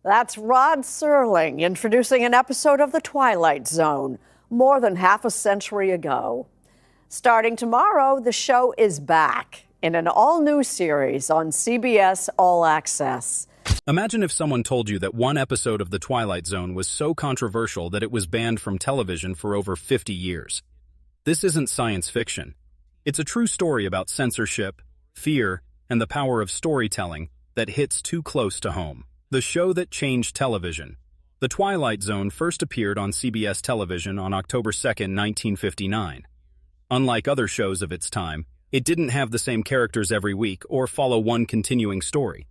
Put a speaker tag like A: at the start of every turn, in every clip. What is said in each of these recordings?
A: That's Rod Serling introducing an episode of The Twilight Zone more than half a century ago. Starting tomorrow, the show is back in an all-new series on CBS All Access.
B: Imagine if someone told you that one episode of The Twilight Zone was so controversial that it was banned from television for over 50 years. This isn't science fiction. It's a true story about censorship, fear, and the power of storytelling that hits too close to home. The show that changed television. The Twilight Zone first appeared on CBS television on October 2, 1959. Unlike other shows of its time, it didn't have the same characters every week or follow one continuing story.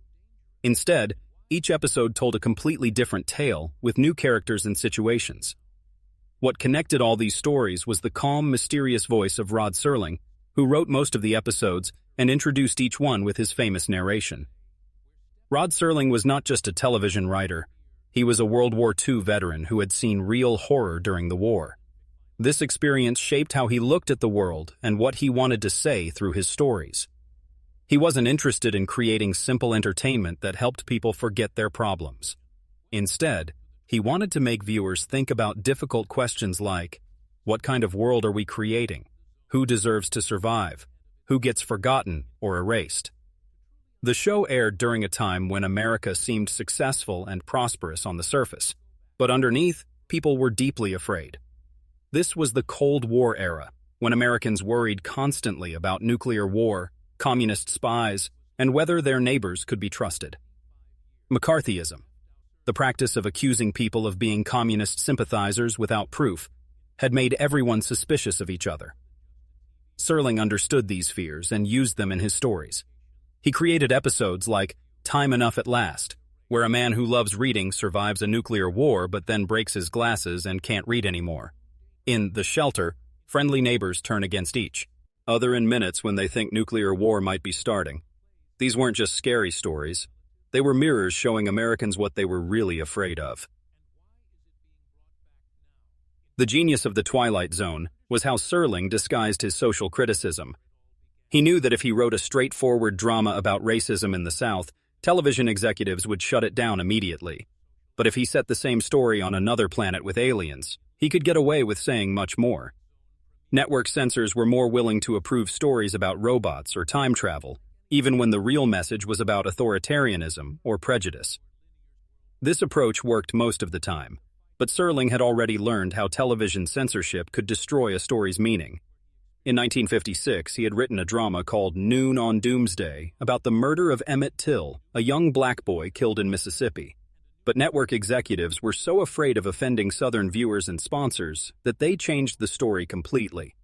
B: Instead, each episode told a completely different tale with new characters and situations. What connected all these stories was the calm, mysterious voice of Rod Serling, who wrote most of the episodes and introduced each one with his famous narration. Rod Serling was not just a television writer. He was a World War II veteran who had seen real horror during the war. This experience shaped how he looked at the world and what he wanted to say through his stories. He wasn't interested in creating simple entertainment that helped people forget their problems. Instead, he wanted to make viewers think about difficult questions like, what kind of world are we creating? Who deserves to survive? Who gets forgotten or erased? The show aired during a time when America seemed successful and prosperous on the surface, but underneath, people were deeply afraid. This was the Cold War era, when Americans worried constantly about nuclear war, communist spies, and whether their neighbors could be trusted. McCarthyism, the practice of accusing people of being communist sympathizers without proof, had made everyone suspicious of each other. Serling understood these fears and used them in his stories. He created episodes like Time Enough at Last, where a man who loves reading survives a nuclear war but then breaks his glasses and can't read anymore. In The Shelter, friendly neighbors turn against each other in minutes when they think nuclear war might be starting. These weren't just scary stories. They were mirrors showing Americans what they were really afraid of. The genius of The Twilight Zone was how Serling disguised his social criticism. He knew that if he wrote a straightforward drama about racism in the South, television executives would shut it down immediately. But if he set the same story on another planet with aliens, he could get away with saying much more. Network censors were more willing to approve stories about robots or time travel, even when the real message was about authoritarianism or prejudice. This approach worked most of the time, but Serling had already learned how television censorship could destroy a story's meaning. In 1956, he had written a drama called Noon on Doomsday about the murder of Emmett Till, a young black boy killed in Mississippi. But network executives were so afraid of offending Southern viewers and sponsors that they changed the story completely.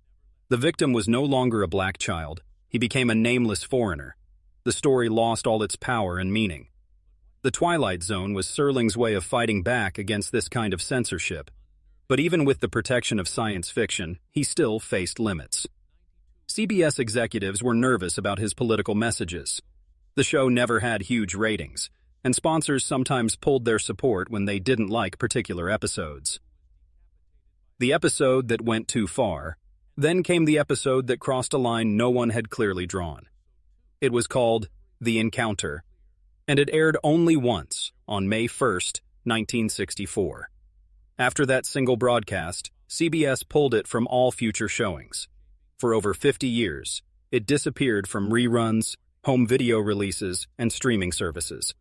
B: The victim was no longer a black child. He became a nameless foreigner. The story lost all its power and meaning. The Twilight Zone was Serling's way of fighting back against this kind of censorship. But even with the protection of science fiction, he still faced limits. CBS executives were nervous about his political messages. The show never had huge ratings, and sponsors sometimes pulled their support when they didn't like particular episodes. The episode that went too far. Then came the episode that crossed a line no one had clearly drawn. It was called The Encounter, and it aired only once, on May 1st, 1964. After that single broadcast, CBS pulled it from all future showings. For over 50 years, it disappeared from reruns, home video releases, and streaming services.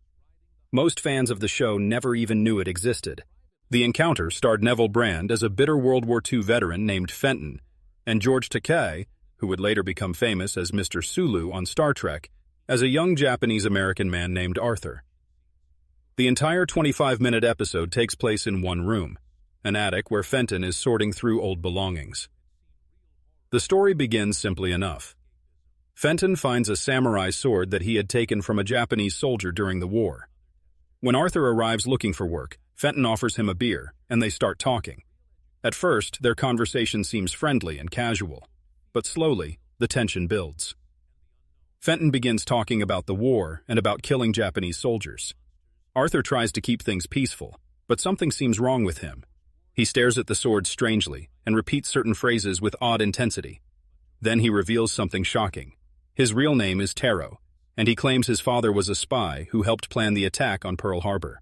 B: Most fans of the show never even knew it existed. The Encounter starred Neville Brand as a bitter World War II veteran named Fenton, and George Takei, who would later become famous as Mr. Sulu on Star Trek, as a young Japanese-American man named Arthur. The entire 25-minute episode takes place in one room, an attic where Fenton is sorting through old belongings. The story begins simply enough. Fenton finds a samurai sword that he had taken from a Japanese soldier during the war. When Arthur arrives looking for work, Fenton offers him a beer, and they start talking. At first, their conversation seems friendly and casual, but slowly, the tension builds. Fenton begins talking about the war and about killing Japanese soldiers. Arthur tries to keep things peaceful, but something seems wrong with him. He stares at the sword strangely and repeats certain phrases with odd intensity. Then he reveals something shocking. His real name is Taro, and he claims his father was a spy who helped plan the attack on Pearl Harbor.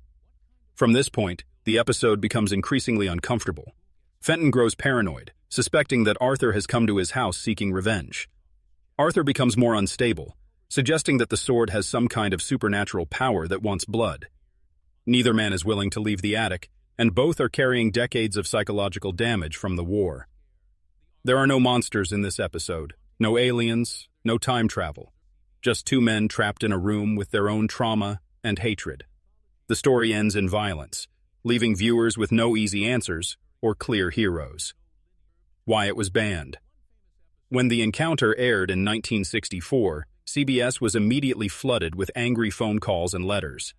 B: From this point, the episode becomes increasingly uncomfortable. Fenton grows paranoid, suspecting that Arthur has come to his house seeking revenge. Arthur becomes more unstable, suggesting that the sword has some kind of supernatural power that wants blood. Neither man is willing to leave the attic, and both are carrying decades of psychological damage from the war. There are no monsters in this episode, no aliens, no time travel. Just two men trapped in a room with their own trauma and hatred. The story ends in violence, leaving viewers with no easy answers or clear heroes. Why it was banned. When The Encounter aired in 1964, CBS was immediately flooded with angry phone calls and letters.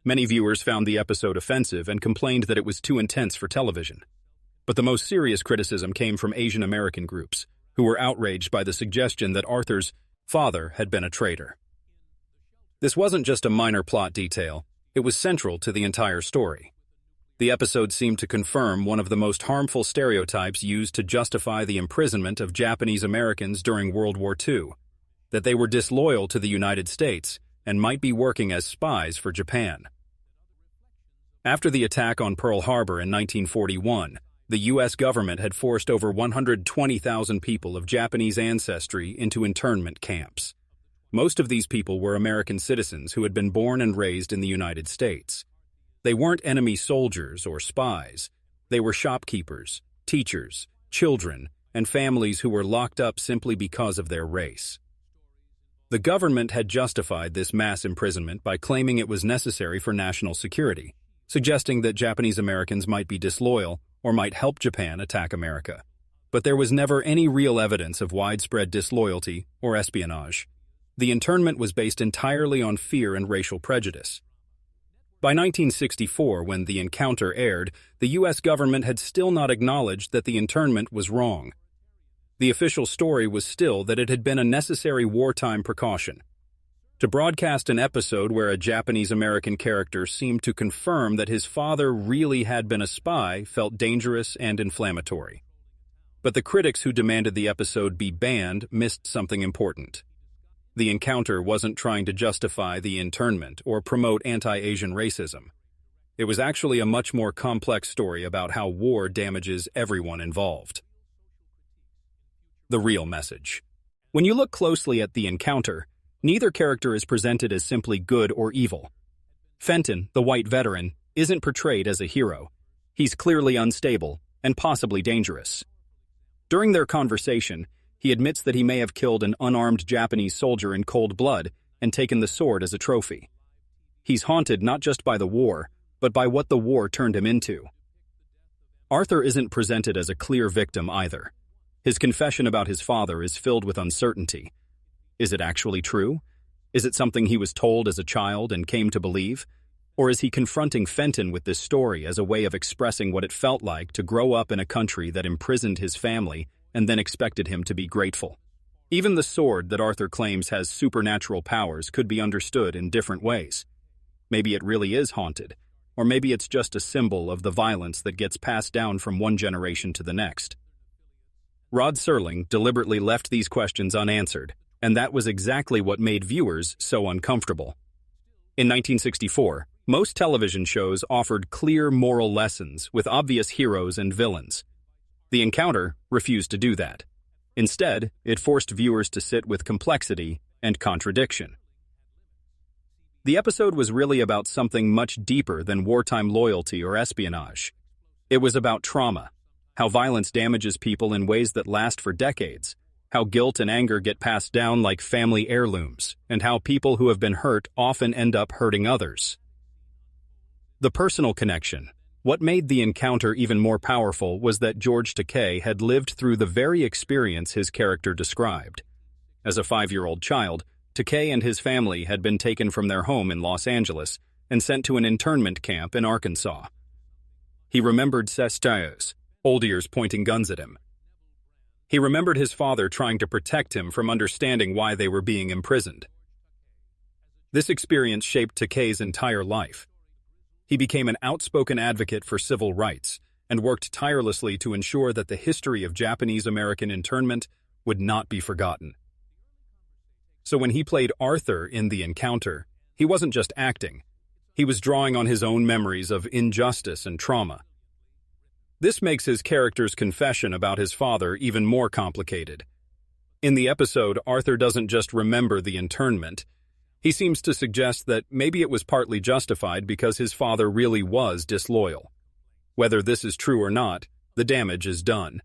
B: Many viewers found the episode offensive and complained that it was too intense for television. But the most serious criticism came from Asian American groups, who were outraged by the suggestion that Arthur's father had been a traitor. This wasn't just a minor plot detail, it was central to the entire story. The episode seemed to confirm one of the most harmful stereotypes used to justify the imprisonment of Japanese Americans during World War II, that they were disloyal to the United States and might be working as spies for Japan. After the attack on Pearl Harbor in 1941, the U.S. government had forced over 120,000 people of Japanese ancestry into internment camps. Most of these people were American citizens who had been born and raised in the United States. They weren't enemy soldiers or spies. They were shopkeepers, teachers, children, and families who were locked up simply because of their race. The government had justified this mass imprisonment by claiming it was necessary for national security, suggesting that Japanese Americans might be disloyal or might help Japan attack America. But there was never any real evidence of widespread disloyalty or espionage. The internment was based entirely on fear and racial prejudice. By 1964, when The Encounter aired, the U.S. government had still not acknowledged that the internment was wrong. The official story was still that it had been a necessary wartime precaution. To broadcast an episode where a Japanese-American character seemed to confirm that his father really had been a spy felt dangerous and inflammatory. But the critics who demanded the episode be banned missed something important. The Encounter wasn't trying to justify the internment or promote anti-Asian racism. It was actually a much more complex story about how war damages everyone involved. The real message. When you look closely at The Encounter, neither character is presented as simply good or evil. Fenton, the white veteran, isn't portrayed as a hero. He's clearly unstable and possibly dangerous. During their conversation, he admits that he may have killed an unarmed Japanese soldier in cold blood and taken the sword as a trophy. He's haunted not just by the war, but by what the war turned him into. Arthur isn't presented as a clear victim either. His confession about his father is filled with uncertainty. Is it actually true? Is it something he was told as a child and came to believe? Or is he confronting Fenton with this story as a way of expressing what it felt like to grow up in a country that imprisoned his family and then expected him to be grateful? Even the sword that Arthur claims has supernatural powers could be understood in different ways. Maybe it really is haunted, or maybe it's just a symbol of the violence that gets passed down from one generation to the next. Rod Serling deliberately left these questions unanswered, and that was exactly what made viewers so uncomfortable. In 1964, most television shows offered clear moral lessons with obvious heroes and villains. The Encounter refused to do that. Instead, it forced viewers to sit with complexity and contradiction. The episode was really about something much deeper than wartime loyalty or espionage. It was about trauma, how violence damages people in ways that last for decades, how guilt and anger get passed down like family heirlooms, and how people who have been hurt often end up hurting others. The personal connection. What made The Encounter even more powerful was that George Takei had lived through the very experience his character described. As a 5-year-old child, Takei and his family had been taken from their home in Los Angeles and sent to an internment camp in Arkansas. He remembered Sestios, old ears pointing guns at him. He remembered his father trying to protect him from understanding why they were being imprisoned. This experience shaped Takei's entire life. He became an outspoken advocate for civil rights and worked tirelessly to ensure that the history of Japanese-American internment would not be forgotten. So when he played Arthur in The Encounter, he wasn't just acting. He was drawing on his own memories of injustice and trauma. This makes his character's confession about his father even more complicated. In the episode, Arthur doesn't just remember the internment. He seems to suggest that maybe it was partly justified because his father really was disloyal. Whether this is true or not, the damage is done.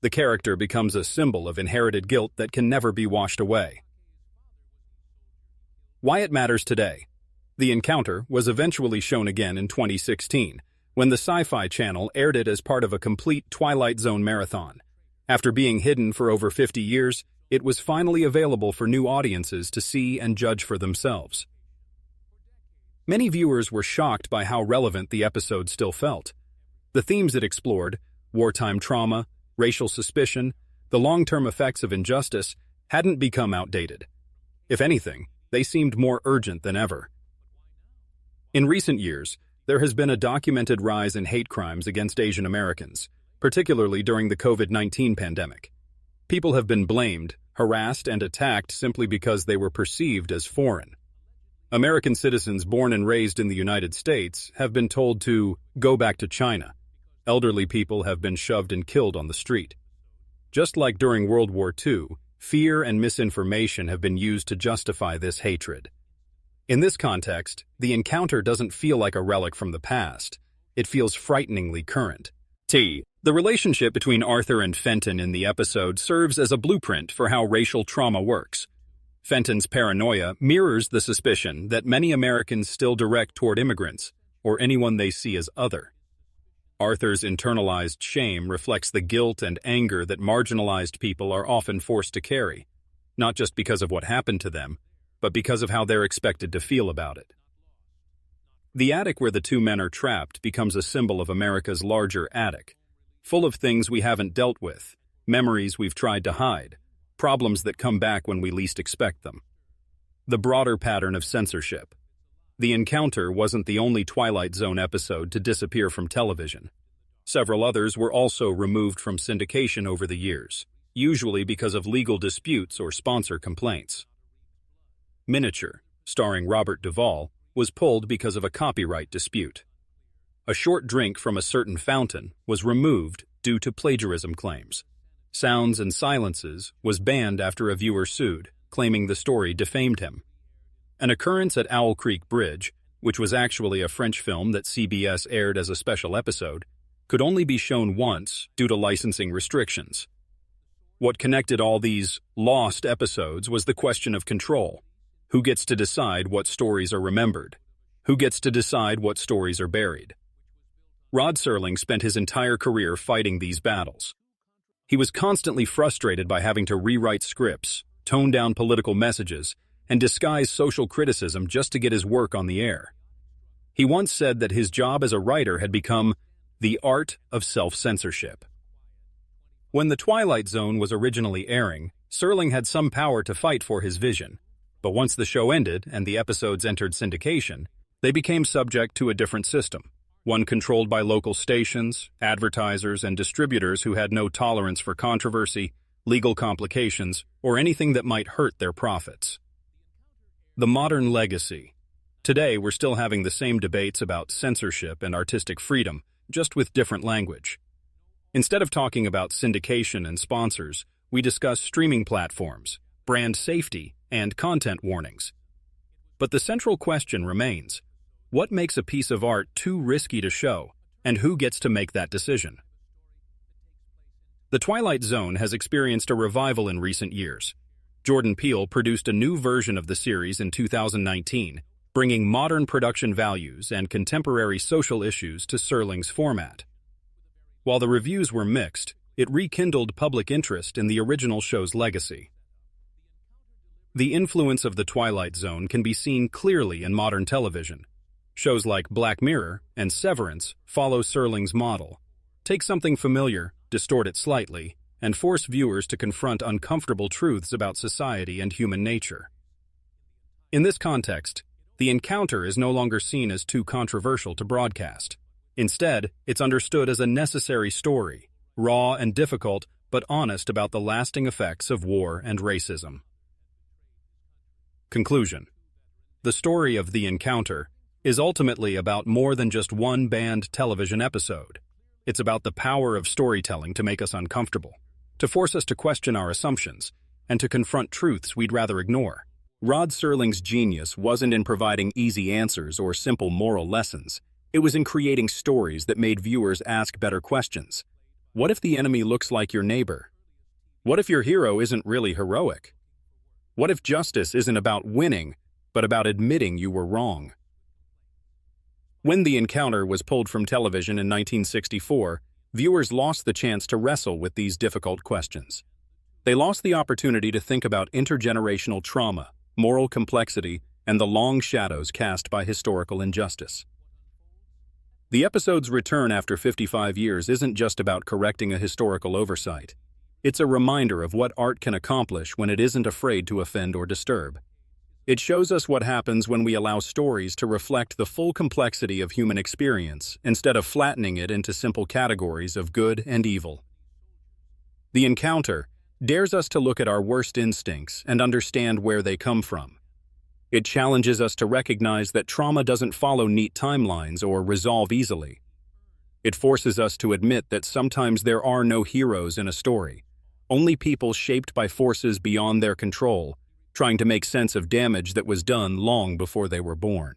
B: The character becomes a symbol of inherited guilt that can never be washed away. Why it matters today. The Encounter was eventually shown again in 2016, when the Sci-Fi Channel aired it as part of a complete Twilight Zone marathon. After being hidden for over 50 years, it was finally available for new audiences to see and judge for themselves. Many viewers were shocked by how relevant the episode still felt. The themes it explored, wartime trauma, racial suspicion, the long-term effects of injustice, hadn't become outdated. If anything, they seemed more urgent than ever. In recent years, there has been a documented rise in hate crimes against Asian Americans, particularly during the COVID-19 pandemic. People have been blamed, harassed, and attacked simply because they were perceived as foreign. American citizens born and raised in the United States have been told to go back to China. Elderly people have been shoved and killed on the street. Just like during World War II, fear and misinformation have been used to justify this hatred. In this context, the Encounter doesn't feel like a relic from the past. It feels frighteningly current. The relationship between Arthur and Fenton in the episode serves as a blueprint for how racial trauma works. Fenton's paranoia mirrors the suspicion that many Americans still direct toward immigrants, or anyone they see as other. Arthur's internalized shame reflects the guilt and anger that marginalized people are often forced to carry, not just because of what happened to them, but because of how they're expected to feel about it. The attic where the two men are trapped becomes a symbol of America's larger attic, full of things we haven't dealt with, memories we've tried to hide, problems that come back when we least expect them. The broader pattern of censorship. The Encounter wasn't the only Twilight Zone episode to disappear from television. Several others were also removed from syndication over the years, usually because of legal disputes or sponsor complaints. Miniature, starring Robert Duvall, was pulled because of a copyright dispute. A short drink from a certain fountain was removed due to plagiarism claims. Sounds and Silences was banned after a viewer sued, claiming the story defamed him. An occurrence at Owl Creek Bridge, which was actually a French film that CBS aired as a special episode, could only be shown once due to licensing restrictions. What connected all these lost episodes was the question of control. Who gets to decide what stories are remembered? Who gets to decide what stories are buried? Rod Serling spent his entire career fighting these battles. He was constantly frustrated by having to rewrite scripts, tone down political messages, and disguise social criticism just to get his work on the air. He once said that his job as a writer had become the art of self-censorship. When The Twilight Zone was originally airing, Serling had some power to fight for his vision. But once the show ended and the episodes entered syndication, they became subject to a different system, one controlled by local stations, advertisers, and distributors who had no tolerance for controversy, legal complications, or anything that might hurt their profits. The modern legacy. Today, we're still having the same debates about censorship and artistic freedom, just with different language. Instead of talking about syndication and sponsors, we discuss streaming platforms, brand safety, and content warnings. But the central question remains, what makes a piece of art too risky to show, and who gets to make that decision? The Twilight Zone has experienced a revival in recent years. Jordan Peele produced a new version of the series in 2019, bringing modern production values and contemporary social issues to Serling's format. While the reviews were mixed, it rekindled public interest in the original show's legacy. The influence of The Twilight Zone can be seen clearly in modern television. Shows like Black Mirror and Severance follow Serling's model. Take something familiar, distort it slightly, and force viewers to confront uncomfortable truths about society and human nature. In this context, The Encounter is no longer seen as too controversial to broadcast. Instead, it's understood as a necessary story, raw and difficult, but honest about the lasting effects of war and racism. Conclusion. The story of The Encounter is ultimately about more than just one banned television episode. It's about the power of storytelling to make us uncomfortable, to force us to question our assumptions, and to confront truths we'd rather ignore. Rod Serling's genius wasn't in providing easy answers or simple moral lessons. It was in creating stories that made viewers ask better questions. What if the enemy looks like your neighbor? What if your hero isn't really heroic? What if justice isn't about winning, but about admitting you were wrong? When The Encounter was pulled from television in 1964, viewers lost the chance to wrestle with these difficult questions. They lost the opportunity to think about intergenerational trauma, moral complexity, and the long shadows cast by historical injustice. The episode's return after 55 years isn't just about correcting a historical oversight. It's a reminder of what art can accomplish when it isn't afraid to offend or disturb. It shows us what happens when we allow stories to reflect the full complexity of human experience instead of flattening it into simple categories of good and evil. The Encounter dares us to look at our worst instincts and understand where they come from. It challenges us to recognize that trauma doesn't follow neat timelines or resolve easily. It forces us to admit that sometimes there are no heroes in a story, only people shaped by forces beyond their control, trying to make sense of damage that was done long before they were born.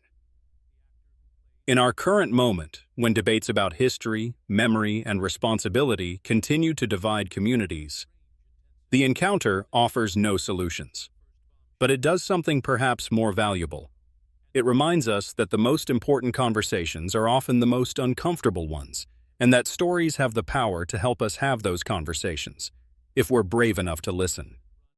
B: In our current moment, when debates about history, memory, and responsibility continue to divide communities, The Encounter offers no solutions. But it does something perhaps more valuable. It reminds us that the most important conversations are often the most uncomfortable ones, and that stories have the power to help us have those conversations, if we're brave enough to listen.